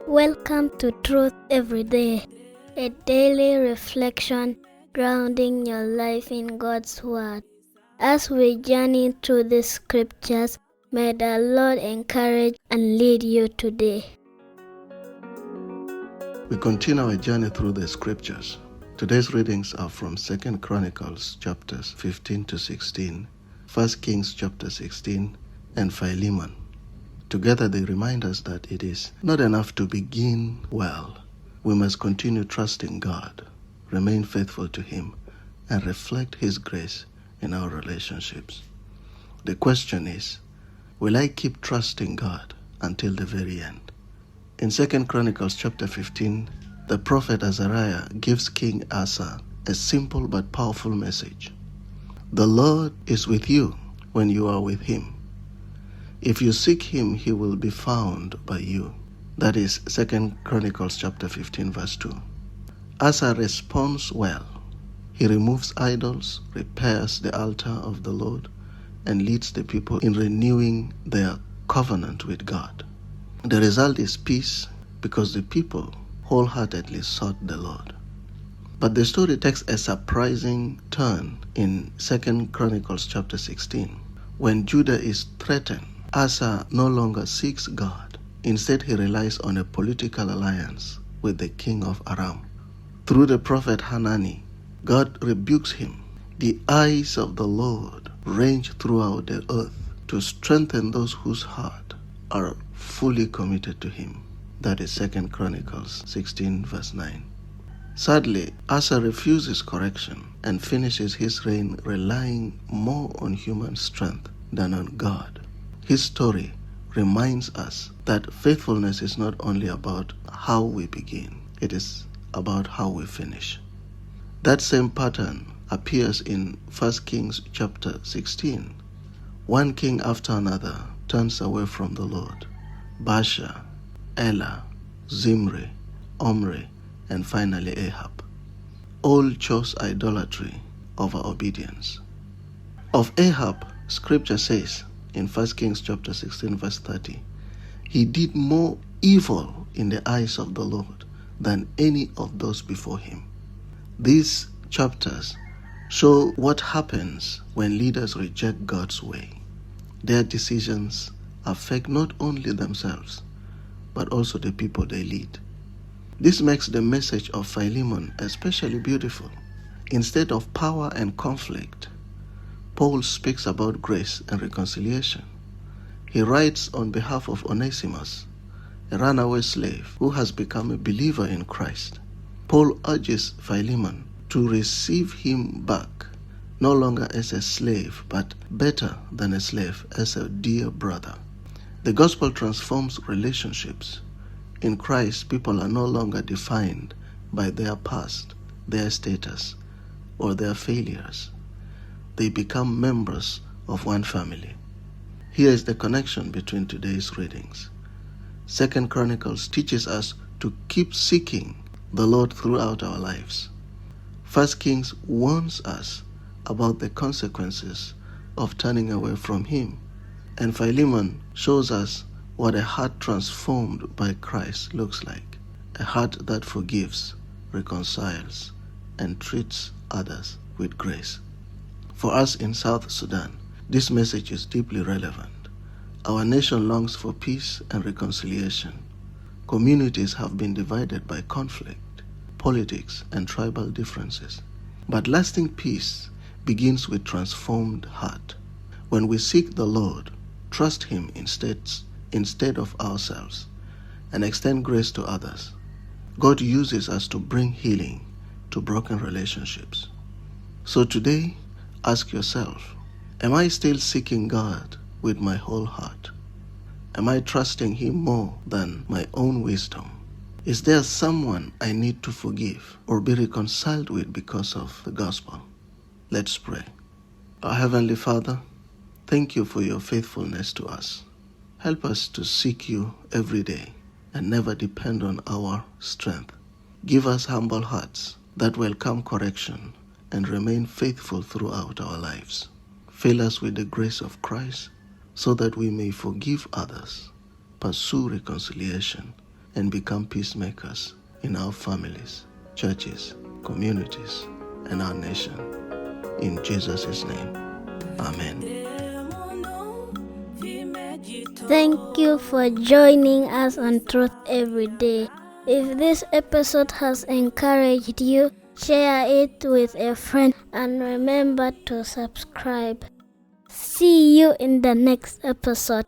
Welcome to Truth Every Day, a daily reflection grounding your life in God's Word. As we journey through the scriptures, may the Lord encourage and lead you today. We continue our journey through the scriptures. Today's readings are from 2 Chronicles chapters 15 to 16, 1 Kings chapter 16, and Philemon. Together they remind us that it is not enough to begin well. We must continue trusting God, remain faithful to Him, and reflect His grace in our relationships. The question is, will I keep trusting God until the very end? In 2 Chronicles chapter 15, the prophet Azariah gives King Asa a simple but powerful message. The Lord is with you when you are with Him. If you seek Him, He will be found by you. That is 2 Chronicles chapter 15 verse 2. Asa responds well. He removes idols, repairs the altar of the Lord, and leads the people in renewing their covenant with God. The result is peace because the people wholeheartedly sought the Lord. But the story takes a surprising turn in 2 Chronicles chapter 16. When Judah is threatened, Asa no longer seeks God. Instead, he relies on a political alliance with the king of Aram. Through the prophet Hanani, God rebukes him. The eyes of the Lord range throughout the earth to strengthen those whose heart are fully committed to Him. That is 2 Chronicles 16 verse 9. Sadly, Asa refuses correction and finishes his reign relying more on human strength than on God. His story reminds us that faithfulness is not only about how we begin, it is about how we finish. That same pattern appears in 1 Kings chapter 16. One king after another turns away from the Lord. Baasha, Ela, Zimri, Omri, and finally Ahab. All chose idolatry over obedience. Of Ahab, scripture says in 1 Kings chapter 16 verse 30, he did more evil in the eyes of the Lord than any of those before him. These chapters show what happens when leaders reject God's way. Their decisions affect not only themselves, but also the people they lead. This makes the message of Philemon especially beautiful. Instead of power and conflict, Paul speaks about grace and reconciliation. He writes on behalf of Onesimus, a runaway slave who has become a believer in Christ. Paul urges Philemon to receive him back, no longer as a slave, but better than a slave, as a dear brother. The gospel transforms relationships. In Christ, people are no longer defined by their past, their status, or their failures. They become members of one family. Here is the connection between today's readings. 2 Chronicles teaches us to keep seeking the Lord throughout our lives. 1 Kings warns us about the consequences of turning away from Him. And Philemon shows us what a heart transformed by Christ looks like. A heart that forgives, reconciles, and treats others with grace. For us in South Sudan, this message is deeply relevant. Our nation longs for peace and reconciliation. Communities have been divided by conflict, politics, and tribal differences. But lasting peace begins with transformed heart. When we seek the Lord, trust Him instead of ourselves, and extend grace to others, God uses us to bring healing to broken relationships. So today, ask yourself, am I still seeking God with my whole heart? Am I trusting Him more than my own wisdom? Is there someone I need to forgive or be reconciled with because of the gospel? Let's pray. Our Heavenly Father, thank You for Your faithfulness to us. Help us to seek You every day and never depend on our strength. Give us humble hearts that welcome correction and remain faithful throughout our lives. Fill us with the grace of Christ so that we may forgive others, pursue reconciliation, and become peacemakers in our families, churches, communities, and our nation. In Jesus' name, amen. Thank you for joining us on Truth Every Day. If this episode has encouraged you, share it with a friend and remember to subscribe. See you in the next episode.